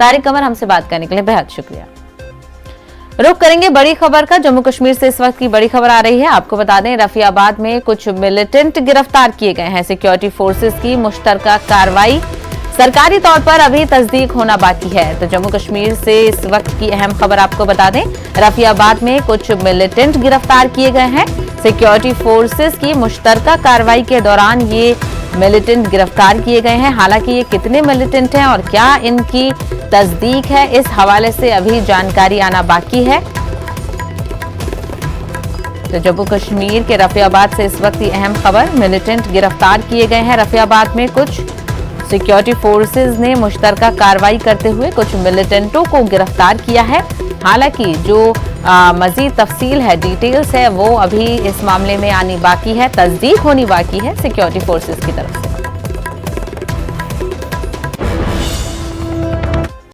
तारिक कमर हमसे बात करने के लिए बेहद शुक्रिया। रुख करेंगे बड़ी खबर का। जम्मू कश्मीर से इस वक्त की बड़ी खबर आ रही है। आपको बता दें, रफियाबाद में कुछ मिलिटेंट गिरफ्तार किए गए हैं। सिक्योरिटी फोर्सेस की मुश्तरका कार्रवाई सरकारी तौर पर अभी तस्दीक होना बाकी है। तो जम्मू कश्मीर से इस वक्त की अहम खबर आपको बता दें, रफियाबाद में कुछ मिलिटेंट गिरफ्तार किए गए हैं। सिक्योरिटी फोर्सेस की मुश्तरका कार्रवाई के दौरान ये मिलिटेंट गिरफ्तार किए गए हैं। हालांकि ये कितने मिलिटेंट हैं और क्या इनकी तस्दीक है, इस हवाले से अभी जानकारी आना बाकी है। तो जम्मू कश्मीर के रफियाबाद से इस वक्त की अहम खबर, मिलिटेंट गिरफ्तार किए गए हैं। रफियाबाद में कुछ सिक्योरिटी फोर्सेस ने मुश्तरका कार्रवाई करते हुए कुछ मिलिटेंटों को गिरफ्तार किया है। हालांकि जो मजीद तफसील है, डिटेल्स है, वो अभी इस मामले में आनी बाकी है, तस्दीक होनी बाकी है सिक्योरिटी फोर्सेस की तरफ से।